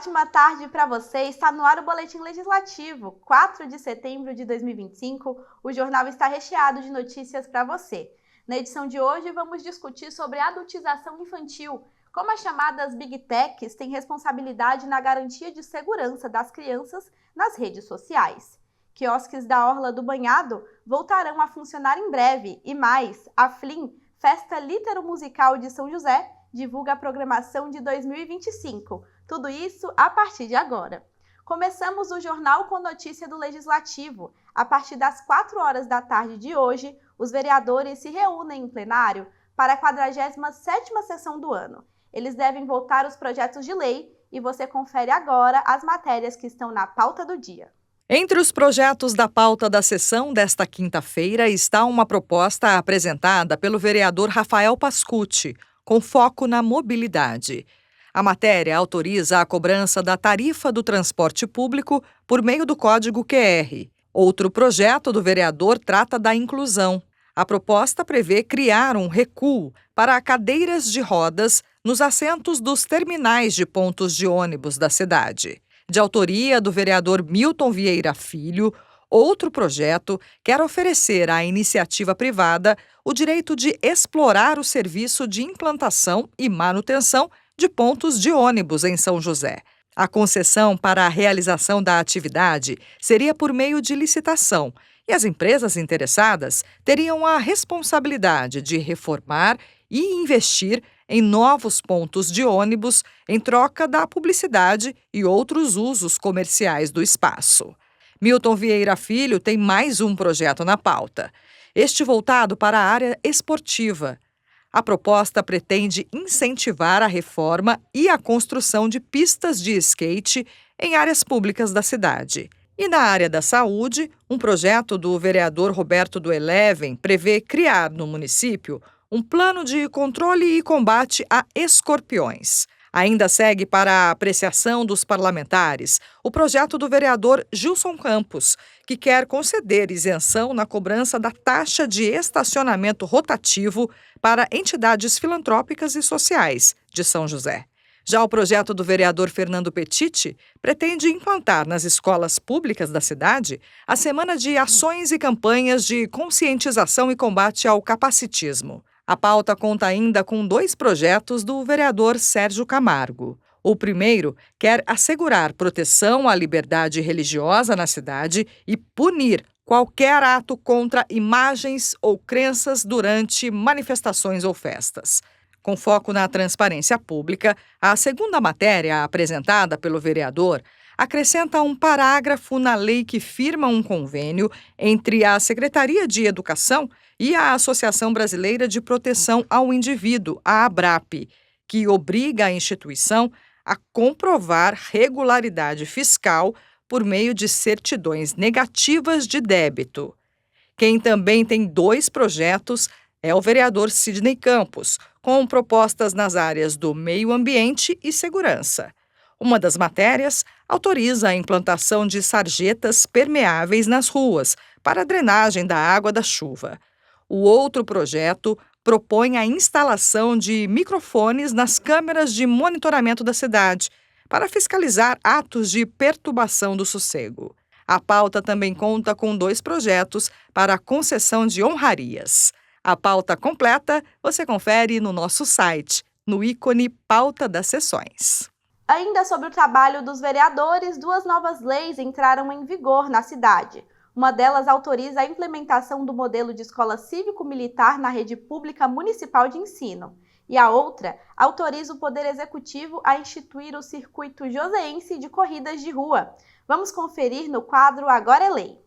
ótima tarde para você. Está no ar o Boletim Legislativo. 4 de setembro de 2025, o jornal está recheado de notícias para você. Na edição de hoje, vamos discutir sobre a adultização infantil, como as chamadas Big Techs têm responsabilidade na garantia de segurança das crianças nas redes sociais. Quiosques da Orla do Banhado voltarão a funcionar em breve e mais, a Flim, Festa Litero-Musical de São José, divulga a programação de 2025. Tudo isso a partir de agora. Começamos o jornal com notícia do Legislativo. A partir das 4 horas da tarde de hoje, os vereadores se reúnem em plenário para a 47ª sessão do ano. Eles devem votar os projetos de lei e você confere agora as matérias que estão na pauta do dia. Entre os projetos da pauta da sessão desta quinta-feira está uma proposta apresentada pelo vereador Rafael Pascucci, com foco na mobilidade. A matéria autoriza a cobrança da tarifa do transporte público por meio do código QR. Outro projeto do vereador trata da inclusão. A proposta prevê criar um recuo para cadeiras de rodas nos assentos dos terminais de pontos de ônibus da cidade. De autoria do vereador Milton Vieira Filho, outro projeto quer oferecer à iniciativa privada o direito de explorar o serviço de implantação e manutenção de pontos de ônibus em São José. A concessão para a realização da atividade seria por meio de licitação e as empresas interessadas teriam a responsabilidade de reformar e investir em novos pontos de ônibus em troca da publicidade e outros usos comerciais do espaço. Milton Vieira Filho tem mais um projeto na pauta, este voltado para a área esportiva. A proposta pretende incentivar a reforma e a construção de pistas de skate em áreas públicas da cidade. E na área da saúde, um projeto do vereador Roberto do Eleven prevê criar no município um plano de controle e combate a escorpiões. Ainda segue para a apreciação dos parlamentares o projeto do vereador Gilson Campos, que quer conceder isenção na cobrança da taxa de estacionamento rotativo para entidades filantrópicas e sociais de São José. Já o projeto do vereador Fernando Petiti pretende implantar nas escolas públicas da cidade a semana de ações e campanhas de conscientização e combate ao capacitismo. A pauta conta ainda com 2 projetos do vereador Sérgio Camargo. O primeiro quer assegurar proteção à liberdade religiosa na cidade e punir qualquer ato contra imagens ou crenças durante manifestações ou festas. Com foco na transparência pública, a segunda matéria apresentada pelo vereador acrescenta um parágrafo na lei que firma um convênio entre a Secretaria de Educação e a Associação Brasileira de Proteção ao Indivíduo, a ABRAP, que obriga a instituição a comprovar regularidade fiscal por meio de certidões negativas de débito. Quem também tem 2 projetos é o vereador Sidney Campos, com propostas nas áreas do meio ambiente e segurança. Uma das matérias autoriza a implantação de sarjetas permeáveis nas ruas para a drenagem da água da chuva. O outro projeto propõe a instalação de microfones nas câmeras de monitoramento da cidade para fiscalizar atos de perturbação do sossego. A pauta também conta com 2 projetos para a concessão de honrarias. A pauta completa você confere no nosso site, no ícone Pauta das Sessões. Ainda sobre o trabalho dos vereadores, 2 novas leis entraram em vigor na cidade. Uma delas autoriza a implementação do modelo de escola cívico-militar na rede pública municipal de ensino. E a outra autoriza o Poder Executivo a instituir o circuito joseense de corridas de rua. Vamos conferir no quadro Agora é Lei.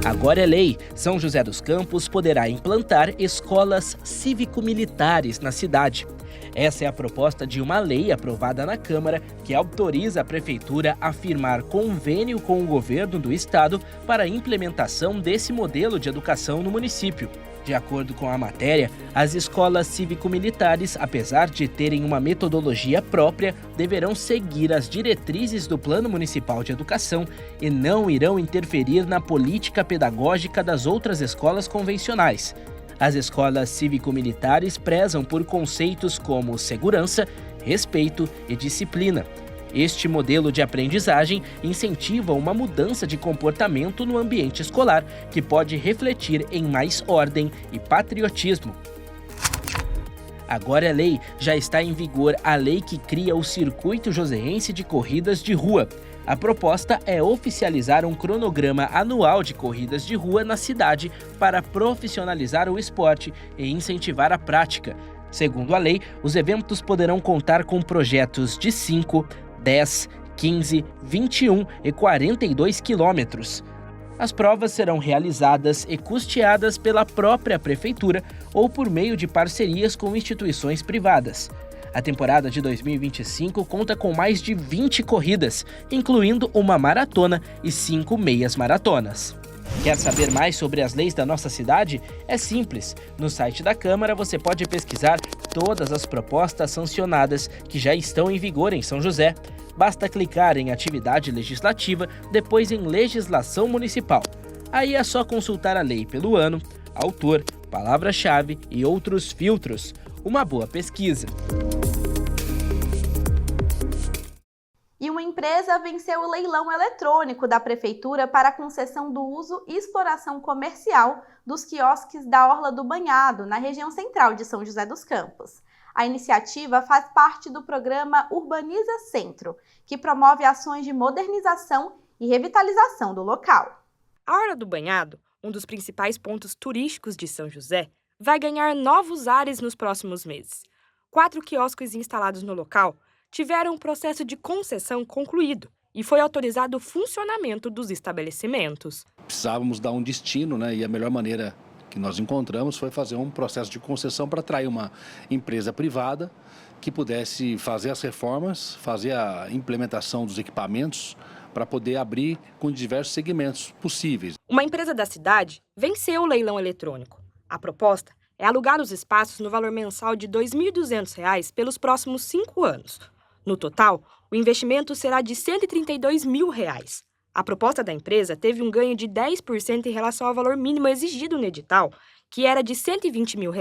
Agora é lei. São José dos Campos poderá implantar escolas cívico-militares na cidade. Essa é a proposta de uma lei aprovada na Câmara que autoriza a Prefeitura a firmar convênio com o governo do estado para a implementação desse modelo de educação no município. De acordo com a matéria, as escolas cívico-militares, apesar de terem uma metodologia própria, deverão seguir as diretrizes do Plano Municipal de Educação e não irão interferir na política pedagógica das outras escolas convencionais. As escolas cívico-militares prezam por conceitos como segurança, respeito e disciplina. Este modelo de aprendizagem incentiva uma mudança de comportamento no ambiente escolar, que pode refletir em mais ordem e patriotismo. Agora é lei, já está em vigor a lei que cria o Circuito Joseense de Corridas de Rua. A proposta é oficializar um cronograma anual de corridas de rua na cidade para profissionalizar o esporte e incentivar a prática. Segundo a lei, os eventos poderão contar com projetos de 5, 10, 15, 21 e 42 quilômetros. As provas serão realizadas e custeadas pela própria prefeitura ou por meio de parcerias com instituições privadas. A temporada de 2025 conta com mais de 20 corridas, incluindo uma maratona e 5 meias maratonas. Quer saber mais sobre as leis da nossa cidade? É simples. No site da Câmara você pode pesquisar todas as propostas sancionadas que já estão em vigor em São José. Basta clicar em Atividade Legislativa, depois em Legislação Municipal. Aí é só consultar a lei pelo ano, autor, palavra-chave e outros filtros. Uma boa pesquisa. E uma empresa venceu o leilão eletrônico da Prefeitura para a concessão do uso e exploração comercial dos quiosques da Orla do Banhado, na região central de São José dos Campos. A iniciativa faz parte do programa Urbaniza Centro, que promove ações de modernização e revitalização do local. A Orla do Banhado, um dos principais pontos turísticos de São José, vai ganhar novos ares nos próximos meses. 4 quiosques instalados no local tiveram um processo de concessão concluído e foi autorizado o funcionamento dos estabelecimentos. Precisávamos dar um destino, né? E a melhor maneira que nós encontramos foi fazer um processo de concessão para atrair uma empresa privada que pudesse fazer as reformas, fazer a implementação dos equipamentos para poder abrir com diversos segmentos possíveis. Uma empresa da cidade venceu o leilão eletrônico. A proposta é alugar os espaços no valor mensal de R$ 2.200 pelos próximos 5 anos. No total, o investimento será de R$ 132 mil. A proposta da empresa teve um ganho de 10% em relação ao valor mínimo exigido no edital, que era de R$ 120 mil.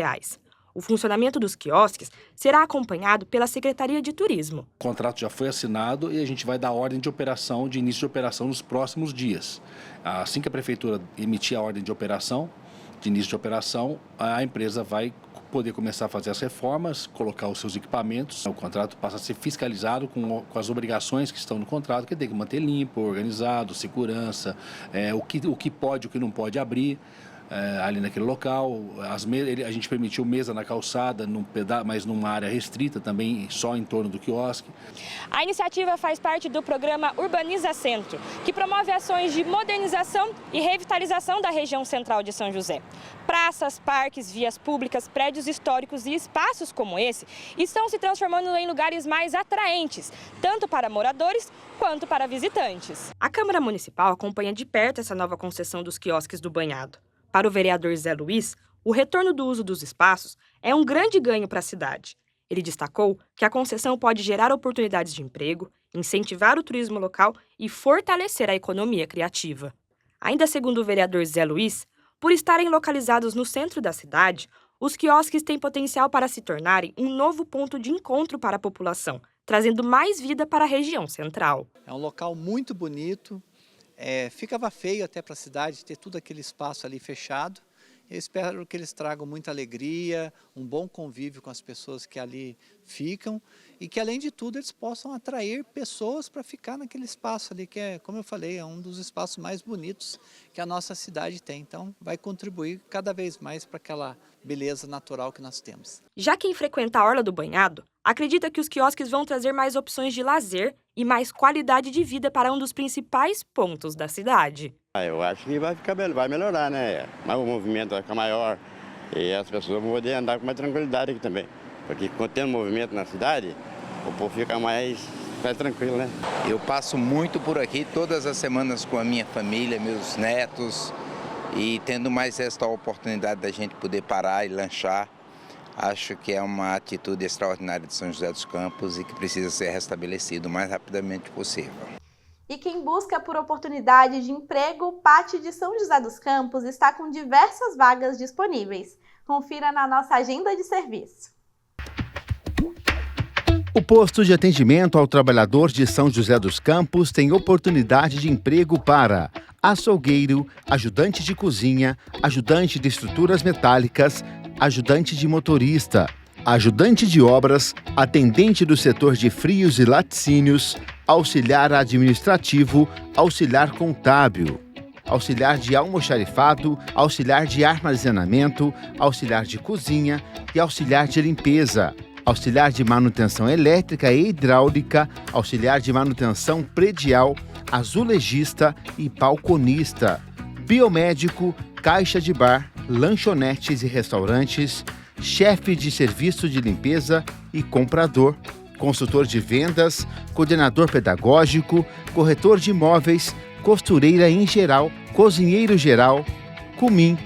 O funcionamento dos quiosques será acompanhado pela Secretaria de Turismo. O contrato já foi assinado e a gente vai dar ordem de operação, de início de operação nos próximos dias. Assim que a Prefeitura emitir a ordem de operação, de início de operação, a empresa vai poder começar a fazer as reformas, colocar os seus equipamentos. O contrato passa a ser fiscalizado com as obrigações que estão no contrato, que tem que manter limpo, organizado, segurança, o que pode, o que não pode abrir ali naquele local. A gente permitiu mesa na calçada, mas numa área restrita também, só em torno do quiosque. A iniciativa faz parte do programa Urbaniza Centro, que promove ações de modernização e revitalização da região central de São José. Praças, parques, vias públicas, prédios históricos e espaços como esse estão se transformando em lugares mais atraentes, tanto para moradores quanto para visitantes. A Câmara Municipal acompanha de perto essa nova concessão dos quiosques do Banhado. Para o vereador Zé Luiz, o retorno do uso dos espaços é um grande ganho para a cidade. Ele destacou que a concessão pode gerar oportunidades de emprego, incentivar o turismo local e fortalecer a economia criativa. Ainda segundo o vereador Zé Luiz, por estarem localizados no centro da cidade, os quiosques têm potencial para se tornarem um novo ponto de encontro para a população, trazendo mais vida para a região central. É um local muito bonito. Ficava feio até para a cidade ter tudo aquele espaço ali fechado. Eu espero que eles tragam muita alegria, um bom convívio com as pessoas que ali ficam e que, além de tudo, eles possam atrair pessoas para ficar naquele espaço ali, que é, como eu falei, é um dos espaços mais bonitos que a nossa cidade tem. Então, vai contribuir cada vez mais para aquela beleza natural que nós temos. Já quem frequenta a Orla do Banhado acredita que os quiosques vão trazer mais opções de lazer e mais qualidade de vida para um dos principais pontos da cidade. Eu acho que vai melhorar, né? Mas o movimento vai ficar maior e as pessoas vão poder andar com mais tranquilidade aqui também. Porque quando tem movimento na cidade, o povo fica mais tranquilo, né? Eu passo muito por aqui todas as semanas com a minha família, meus netos, e tendo mais esta oportunidade da gente poder parar e lanchar, acho que é uma atitude extraordinária de São José dos Campos e que precisa ser restabelecido o mais rapidamente possível. E quem busca por oportunidade de emprego, o Pátio de São José dos Campos está com diversas vagas disponíveis. Confira na nossa agenda de serviço. O posto de atendimento ao trabalhador de São José dos Campos tem oportunidade de emprego para açougueiro, ajudante de cozinha, ajudante de estruturas metálicas, ajudante de motorista, ajudante de obras, atendente do setor de frios e laticínios, auxiliar administrativo, auxiliar contábil, auxiliar de almoxarifado, auxiliar de armazenamento, auxiliar de cozinha e auxiliar de limpeza, auxiliar de manutenção elétrica e hidráulica, auxiliar de manutenção predial, azulejista e balconista, biomédico, caixa de bar, lanchonetes e restaurantes, chefe de serviço de limpeza e comprador, consultor de vendas, coordenador pedagógico, corretor de imóveis, costureira em geral, cozinheiro geral, cumim,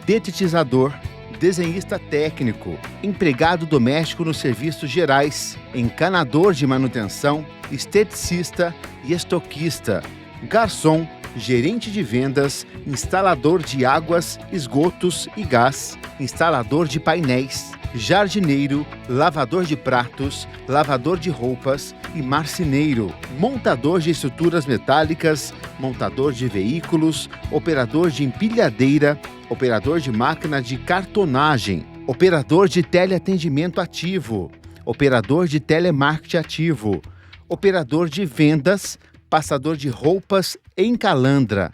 detetizador, desenhista técnico, empregado doméstico nos serviços gerais, encanador de manutenção, esteticista e estoquista, garçom, gerente de vendas, instalador de águas, esgotos e gás, instalador de painéis, jardineiro, lavador de pratos, lavador de roupas e marceneiro, montador de estruturas metálicas, montador de veículos, operador de empilhadeira, operador de máquina de cartonagem, operador de teleatendimento ativo, operador de telemarketing ativo, operador de vendas, passador de roupas em calandra,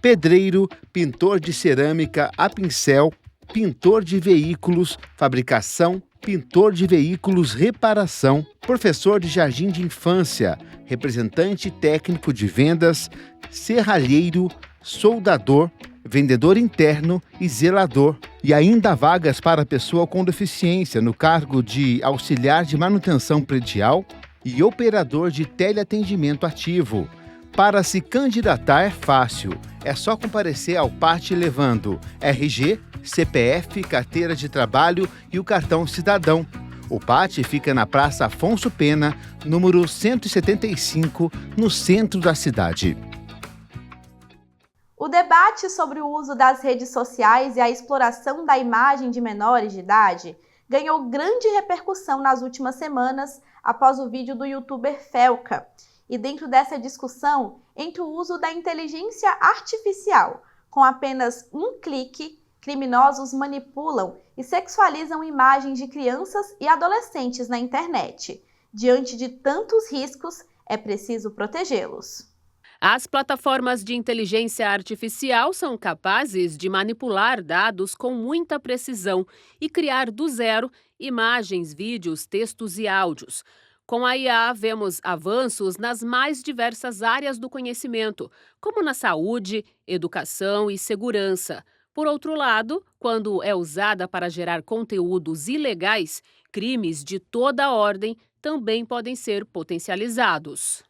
pedreiro, pintor de cerâmica a pincel, pintor de veículos, fabricação, pintor de veículos, reparação, professor de jardim de infância, representante técnico de vendas, serralheiro, soldador, vendedor interno e zelador. E ainda há vagas para pessoa com deficiência no cargo de auxiliar de manutenção predial e operador de teleatendimento ativo. Para se candidatar é fácil, é só comparecer ao PAT levando RG, CPF, carteira de trabalho e o cartão cidadão. O PAT fica na Praça Afonso Pena, número 175, no centro da cidade. O debate sobre o uso das redes sociais e a exploração da imagem de menores de idade ganhou grande repercussão nas últimas semanas após o vídeo do youtuber Felca. E dentro dessa discussão, entra o uso da inteligência artificial. Com apenas um clique, criminosos manipulam e sexualizam imagens de crianças e adolescentes na internet. Diante de tantos riscos, é preciso protegê-los. As plataformas de inteligência artificial são capazes de manipular dados com muita precisão e criar do zero imagens, vídeos, textos e áudios. Com a IA, vemos avanços nas mais diversas áreas do conhecimento, como na saúde, educação e segurança. Por outro lado, quando é usada para gerar conteúdos ilegais, crimes de toda a ordem também podem ser potencializados.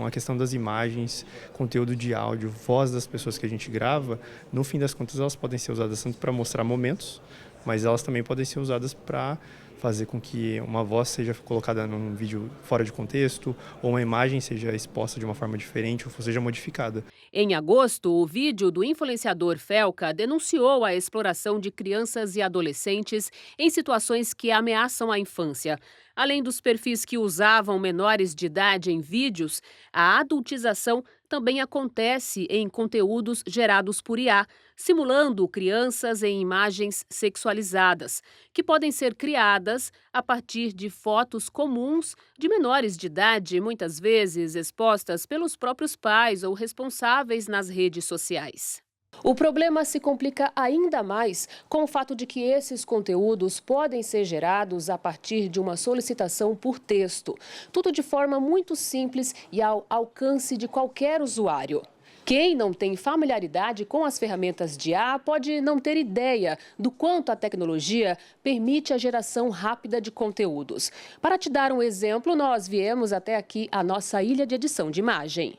A questão das imagens, conteúdo de áudio, voz das pessoas que a gente grava, no fim das contas elas podem ser usadas tanto para mostrar momentos, mas elas também podem ser usadas para fazer com que uma voz seja colocada num vídeo fora de contexto, ou uma imagem seja exposta de uma forma diferente ou seja modificada. Em agosto, o vídeo do influenciador Felca denunciou a exploração de crianças e adolescentes em situações que ameaçam a infância. Além dos perfis que usavam menores de idade em vídeos, a adultização também acontece em conteúdos gerados por IA, simulando crianças em imagens sexualizadas, que podem ser criadas a partir de fotos comuns de menores de idade, muitas vezes expostas pelos próprios pais ou responsáveis nas redes sociais. O problema se complica ainda mais com o fato de que esses conteúdos podem ser gerados a partir de uma solicitação por texto, tudo de forma muito simples e ao alcance de qualquer usuário. Quem não tem familiaridade com as ferramentas de IA pode não ter ideia do quanto a tecnologia permite a geração rápida de conteúdos. Para te dar um exemplo, nós viemos até aqui a nossa ilha de edição de imagem.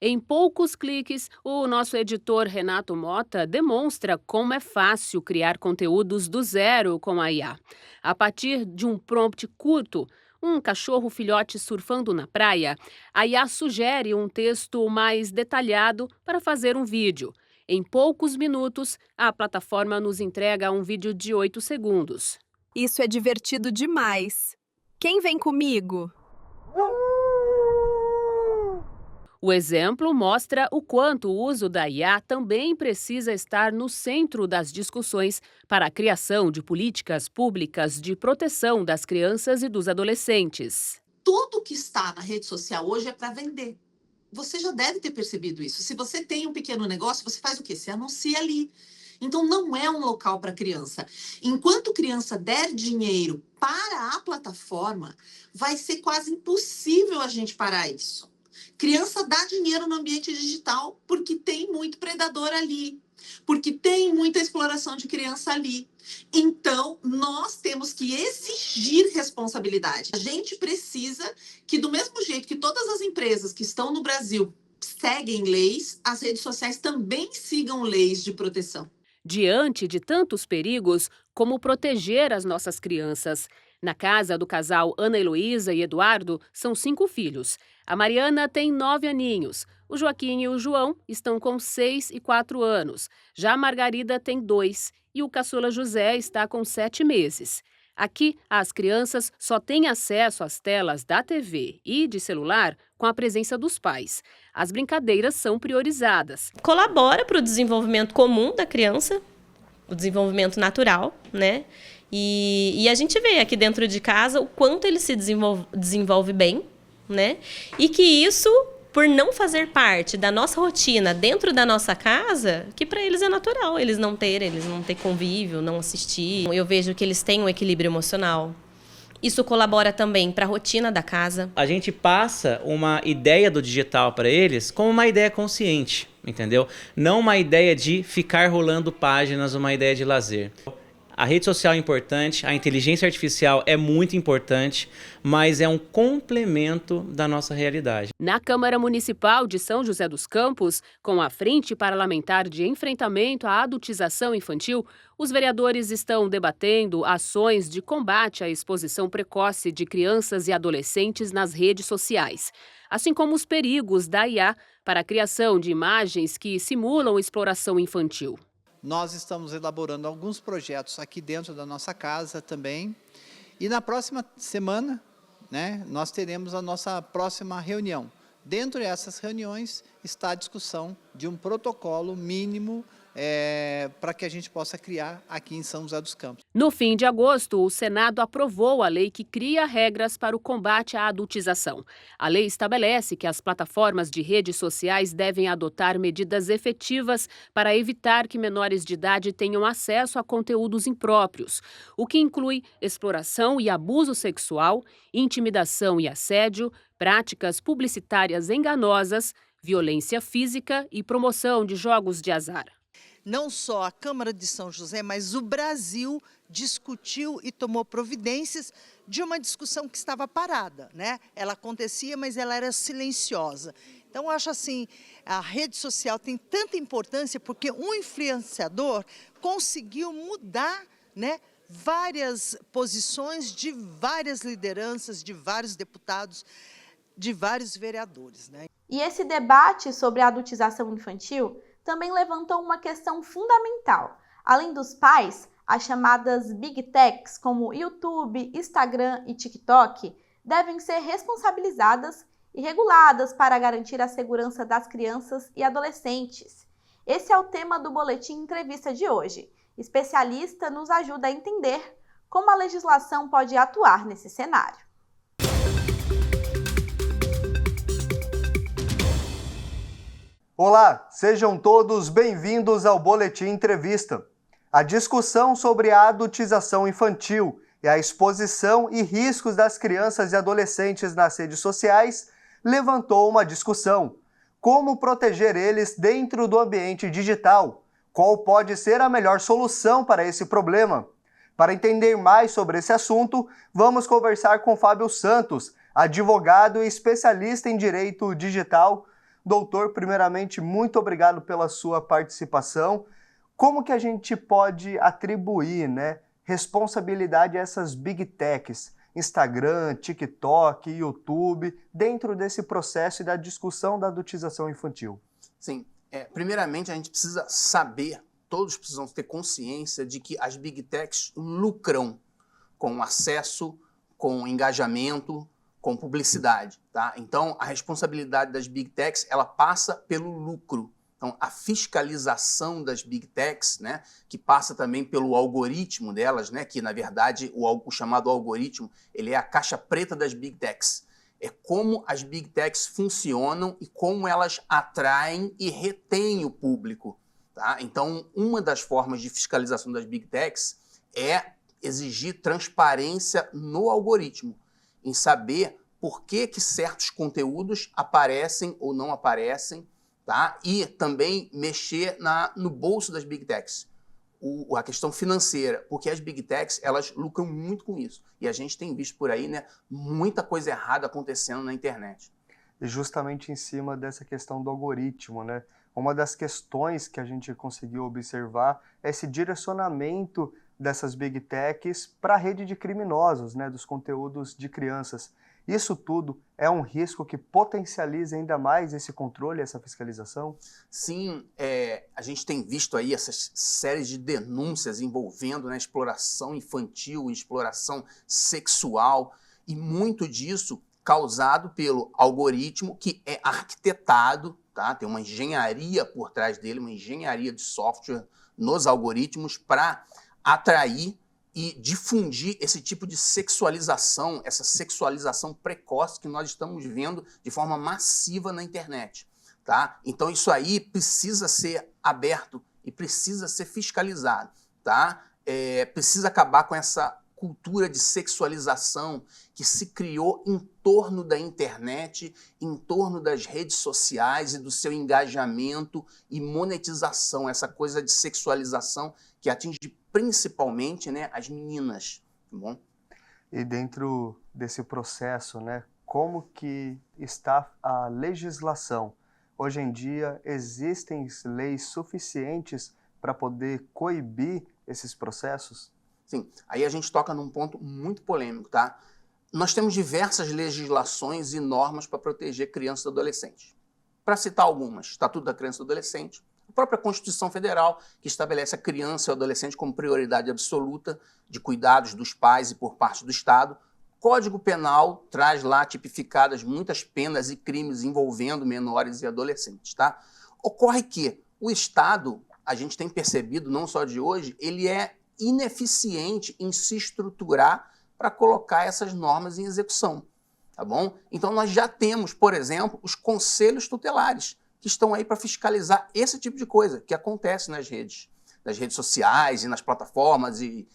Em poucos cliques, o nosso editor Renato Mota demonstra como é fácil criar conteúdos do zero com a IA. A partir de um prompt curto, um cachorro filhote surfando na praia, a IA sugere um texto mais detalhado para fazer um vídeo. Em poucos minutos, a plataforma nos entrega um vídeo de 8 segundos. Isso é divertido demais. Quem vem comigo? O exemplo mostra o quanto o uso da IA também precisa estar no centro das discussões para a criação de políticas públicas de proteção das crianças e dos adolescentes. Tudo que está na rede social hoje é para vender. Você já deve ter percebido isso. Se você tem um pequeno negócio, você faz o quê? Você anuncia ali. Então, não é um local para criança. Enquanto criança der dinheiro para a plataforma, vai ser quase impossível a gente parar isso. Criança dá dinheiro no ambiente digital porque tem muito predador ali, porque tem muita exploração de criança ali. Então, nós temos que exigir responsabilidade. A gente precisa que, do mesmo jeito que todas as empresas que estão no Brasil seguem leis, as redes sociais também sigam leis de proteção. Diante de tantos perigos, como proteger as nossas crianças? Na casa do casal Ana Heloísa e Eduardo, são 5 filhos. A Mariana tem 9 aninhos. O Joaquim e o João estão com 6 e 4 anos. Já a Margarida tem 2 e o caçula José está com 7 meses. Aqui, as crianças só têm acesso às telas da TV e de celular com a presença dos pais. As brincadeiras são priorizadas. Colabora para o desenvolvimento comum da criança, o desenvolvimento natural, né? E a gente vê aqui dentro de casa o quanto ele se desenvolve bem, né? E que isso, por não fazer parte da nossa rotina dentro da nossa casa, que para eles é natural, eles não ter convívio, não assistir. Eu vejo que eles têm um equilíbrio emocional. Isso colabora também para a rotina da casa. A gente passa uma ideia do digital para eles como uma ideia consciente, entendeu? Não uma ideia de ficar rolando páginas, uma ideia de lazer. A rede social é importante, a inteligência artificial é muito importante, mas é um complemento da nossa realidade. Na Câmara Municipal de São José dos Campos, com a Frente Parlamentar de Enfrentamento à Adultização Infantil, os vereadores estão debatendo ações de combate à exposição precoce de crianças e adolescentes nas redes sociais, assim como os perigos da IA para a criação de imagens que simulam exploração infantil. Nós estamos elaborando alguns projetos aqui dentro da nossa casa também. E na próxima semana, né, nós teremos a nossa próxima reunião. Dentro dessas reuniões está a discussão de um protocolo mínimo para que a gente possa criar aqui em São José dos Campos. No fim de agosto, o Senado aprovou a lei que cria regras para o combate à adultização. A lei estabelece que as plataformas de redes sociais devem adotar medidas efetivas para evitar que menores de idade tenham acesso a conteúdos impróprios, o que inclui exploração e abuso sexual, intimidação e assédio, práticas publicitárias enganosas, violência física e promoção de jogos de azar. Não só a Câmara de São José, mas o Brasil discutiu e tomou providências de uma discussão que estava parada, né? Ela acontecia, mas ela era silenciosa. Então, eu acho assim, a rede social tem tanta importância porque um influenciador conseguiu mudar, né, várias posições de várias lideranças, de vários deputados, de vários vereadores, né? E esse debate sobre a adultização infantil também levantou uma questão fundamental. Além dos pais, as chamadas Big Techs, como YouTube, Instagram e TikTok, devem ser responsabilizadas e reguladas para garantir a segurança das crianças e adolescentes. Esse é o tema do Boletim Entrevista de hoje. Especialista nos ajuda a entender como a legislação pode atuar nesse cenário. Olá, sejam todos bem-vindos ao Boletim Entrevista. A discussão sobre a adultização infantil e a exposição e riscos das crianças e adolescentes nas redes sociais levantou uma discussão. Como proteger eles dentro do ambiente digital? Qual pode ser a melhor solução para esse problema? Para entender mais sobre esse assunto, vamos conversar com Fábio Santos, advogado e especialista em direito digital. Doutor, primeiramente, muito obrigado pela sua participação. Como que a gente pode atribuir, né, responsabilidade a essas Big Techs, Instagram, TikTok, YouTube, dentro desse processo e da discussão da adultização infantil? Sim, primeiramente a gente precisa saber, todos precisam ter consciência de que as Big Techs lucram com acesso, com engajamento, com publicidade, tá? Então, a responsabilidade das Big Techs, ela passa pelo lucro. Então, a fiscalização das Big Techs, né, que passa também pelo algoritmo delas, né, que, na verdade, o chamado algoritmo, ele é a caixa preta das Big Techs. É como as Big Techs funcionam e como elas atraem e retêm o público, tá? Então, uma das formas de fiscalização das Big Techs é exigir transparência no algoritmo, em saber por que certos conteúdos aparecem ou não aparecem, tá? E também mexer no bolso das Big Techs, a questão financeira, porque as Big Techs, elas lucram muito com isso. E a gente tem visto por aí, né, muita coisa errada acontecendo na internet. E justamente em cima dessa questão do algoritmo, né? Uma das questões que a gente conseguiu observar é esse direcionamento dessas Big Techs para a rede de criminosos, né, dos conteúdos de crianças. Isso tudo é um risco que potencializa ainda mais esse controle, essa fiscalização? Sim, a gente tem visto aí essas séries de denúncias envolvendo, né, exploração infantil, exploração sexual, e muito disso causado pelo algoritmo que é arquitetado, tá? Tem uma engenharia por trás dele, uma engenharia de software nos algoritmos para atrair e difundir esse tipo de sexualização, essa sexualização precoce que nós estamos vendo de forma massiva na internet, tá? Então isso aí precisa ser aberto e precisa ser fiscalizado, tá? Precisa acabar com essa cultura de sexualização que se criou em torno da internet, em torno das redes sociais e do seu engajamento e monetização, essa coisa de sexualização que atinge principalmente, né, as meninas, tá bom? E dentro desse processo, né, como que está a legislação? Hoje em dia, existem leis suficientes para poder coibir esses processos? Sim, aí a gente toca num ponto muito polêmico, tá? Nós temos diversas legislações e normas para proteger crianças e adolescentes. Para citar algumas, Estatuto da Criança e do Adolescente, a própria Constituição Federal, que estabelece a criança e o adolescente como prioridade absoluta de cuidados dos pais e por parte do Estado. Código Penal traz lá tipificadas muitas penas e crimes envolvendo menores e adolescentes, tá? Ocorre que o Estado, a gente tem percebido, não só de hoje, ele é ineficiente em se estruturar para colocar essas normas em execução, tá bom? Então nós já temos, por exemplo, os conselhos tutelares, que estão aí para fiscalizar esse tipo de coisa que acontece nas redes sociais e nas plataformas e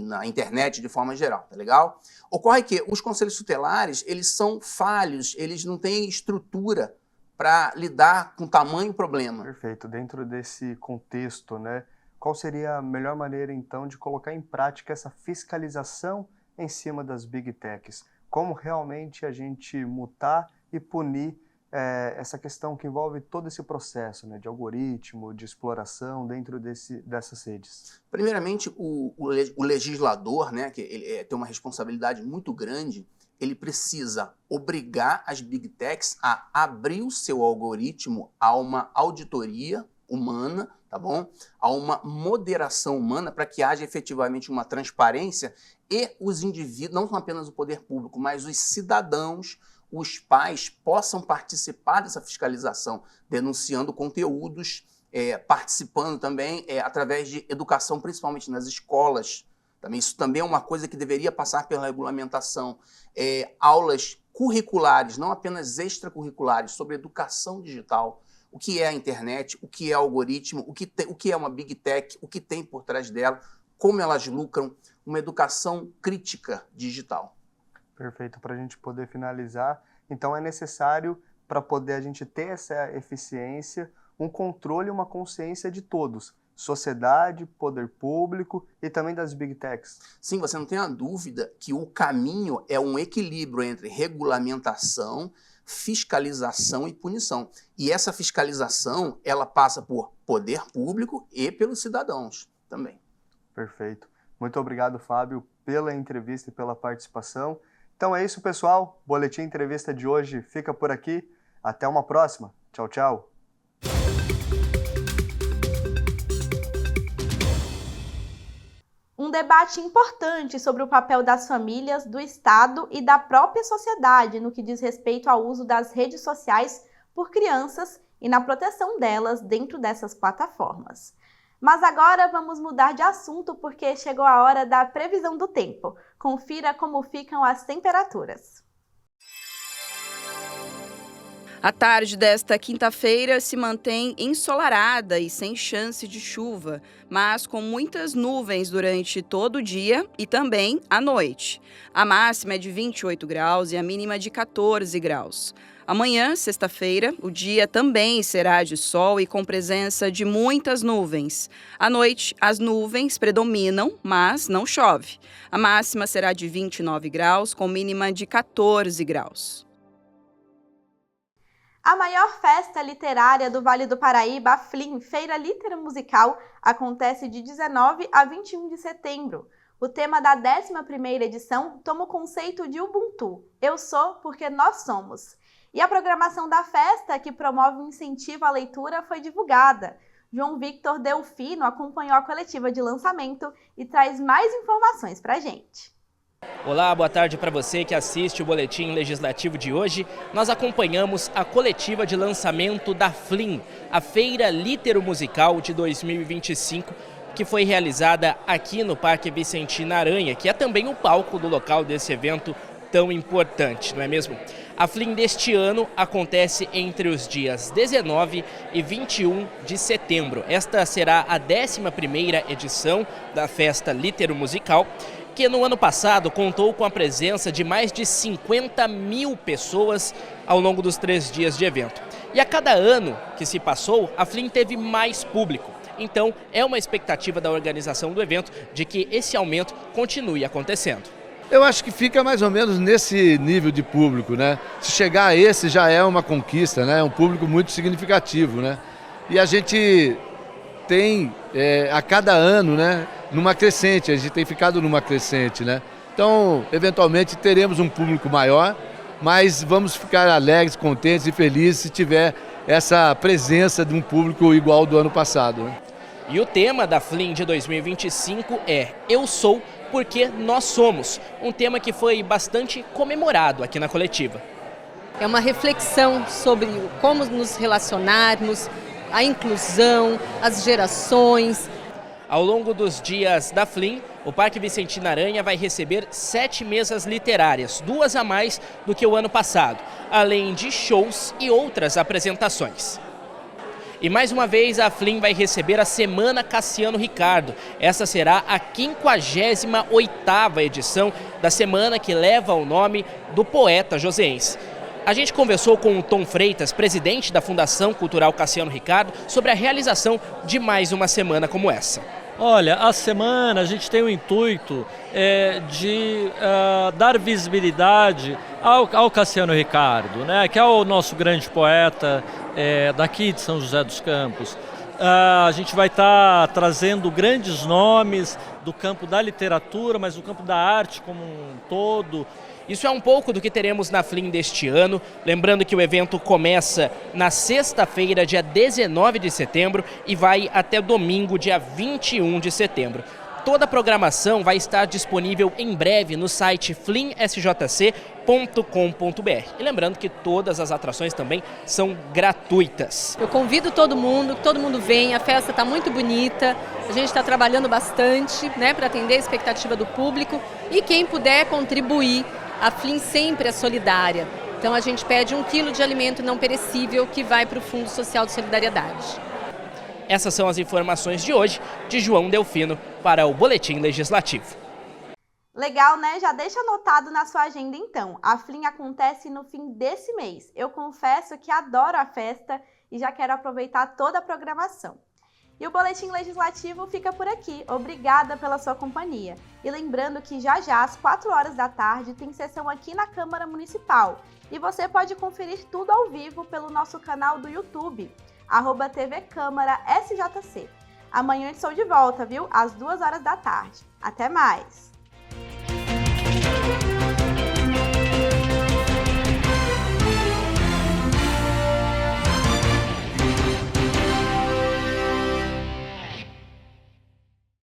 na internet de forma geral, tá legal? Ocorre que os conselhos tutelares, eles são falhos, eles não têm estrutura para lidar com tamanho problema. Perfeito. Dentro desse contexto, né, qual seria a melhor maneira, então, de colocar em prática essa fiscalização em cima das Big Techs? Como realmente a gente multar e punir essa questão que envolve todo esse processo, né, de algoritmo, de exploração dentro dessas redes? Primeiramente, o legislador, né, que ele tem uma responsabilidade muito grande, ele precisa obrigar as Big Techs a abrir o seu algoritmo a uma auditoria humana, tá bom? A uma moderação humana para que haja efetivamente uma transparência e os indivíduos, não apenas o poder público, mas os cidadãos, os pais possam participar dessa fiscalização, denunciando conteúdos, participando também através de educação, principalmente nas escolas. Também, isso também é uma coisa que deveria passar pela regulamentação. Aulas curriculares, não apenas extracurriculares, sobre educação digital. O que é a internet, o que é algoritmo, o que é uma Big Tech, o que tem por trás dela, como elas lucram, uma educação crítica digital. Perfeito. Para a gente poder finalizar, então é necessário, para poder a gente ter essa eficiência, um controle e uma consciência de todos, sociedade, poder público e também das Big Techs. Sim, você não tem a dúvida que o caminho é um equilíbrio entre regulamentação, fiscalização e punição. E essa fiscalização, ela passa por poder público e pelos cidadãos também. Perfeito. Muito obrigado, Fábio, pela entrevista e pela participação. Então é isso, pessoal. Boletim Entrevista de hoje fica por aqui. Até uma próxima. Tchau, tchau. Um Um debate importante sobre o papel das famílias, do Estado e da própria sociedade no que diz respeito ao uso das redes sociais por crianças e na proteção delas dentro dessas plataformas. Mas agora vamos mudar de assunto porque chegou a hora da previsão do tempo. Confira como ficam as temperaturas. A tarde desta quinta-feira se mantém ensolarada e sem chance de chuva, mas com muitas nuvens durante todo o dia e também à noite. A máxima é de 28 graus e a mínima de 14 graus. Amanhã, sexta-feira, o dia também será de sol e com presença de muitas nuvens. À noite, as nuvens predominam, mas não chove. A máxima será de 29 graus, com mínima de 14 graus. A maior festa literária do Vale do Paraíba, a FLIM, Feira Litero Musical, acontece de 19 a 21 de setembro. O tema da 11ª edição toma o conceito de Ubuntu, Eu Sou Porque Nós Somos. E a programação da festa, que promove um incentivo à leitura, foi divulgada. João Victor Delfino acompanhou a coletiva de lançamento e traz mais informações para a gente. Olá, boa tarde para você que assiste o Boletim Legislativo de hoje. Nós acompanhamos a coletiva de lançamento da FLIM, a Feira Litero Musical de 2025, que foi realizada aqui no Parque Vicentina Aranha, que é também o palco do local desse evento tão importante, não é mesmo? A FLIM deste ano acontece entre os dias 19 e 21 de setembro. Esta será a 11ª edição da Festa Litero Musical, que no ano passado contou com a presença de mais de 50 mil pessoas ao longo dos 3 dias de evento. E a cada ano que se passou, a FLIM teve mais público. Então, é uma expectativa da organização do evento de que esse aumento continue acontecendo. Eu acho que fica mais ou menos nesse nível de público, né? Se chegar a esse já é uma conquista, né? É um público muito significativo, né? E a gente tem, a cada ano, né? Numa crescente, a gente tem ficado numa crescente, né? Então, eventualmente teremos um público maior, mas vamos ficar alegres, contentes e felizes se tiver essa presença de um público igual ao do ano passado, né? E o tema da FLIM de 2025 é Eu Sou Porque Nós Somos, um tema que foi bastante comemorado aqui na coletiva. É uma reflexão sobre como nos relacionarmos, a inclusão, as gerações. Ao longo dos dias da FLIM, o Parque Vicentina Aranha vai receber 7 mesas literárias, 2 a mais do que o ano passado, além de shows e outras apresentações. E mais uma vez a FLIM vai receber a Semana Cassiano Ricardo. Essa será a 58ª edição da semana que leva o nome do poeta joseense. A gente conversou com o Tom Freitas, presidente da Fundação Cultural Cassiano Ricardo, sobre a realização de mais uma semana como essa. Olha, a semana a gente tem o intuito de dar visibilidade ao Cassiano Ricardo, né, que é o nosso grande poeta daqui de São José dos Campos. A gente vai estar trazendo grandes nomes do campo da literatura, mas do campo da arte como um todo. Isso é um pouco do que teremos na FLIM deste ano. Lembrando que o evento começa na sexta-feira, dia 19 de setembro, e vai até domingo, dia 21 de setembro. Toda a programação vai estar disponível em breve no site flimsjc.com.br. E lembrando que todas as atrações também são gratuitas. Eu convido todo mundo, que todo mundo venha, a festa está muito bonita, a gente está trabalhando bastante, né, para atender a expectativa do público, e quem puder contribuir, a FLIM sempre é solidária. Então a gente pede 1 quilo de alimento não perecível que vai para o Fundo Social de Solidariedade. Essas são as informações de hoje, de João Delfino, para o Boletim Legislativo. Legal, né? Já deixa anotado na sua agenda então. A FLIM acontece no fim desse mês. Eu confesso que adoro a festa e já quero aproveitar toda a programação. E o Boletim Legislativo fica por aqui. Obrigada pela sua companhia. E lembrando que já às 4 horas da tarde, tem sessão aqui na Câmara Municipal. E você pode conferir tudo ao vivo pelo nosso canal do YouTube, @TV Câmara SJC. Amanhã estou de volta, viu? Às 2 horas da tarde. Até mais!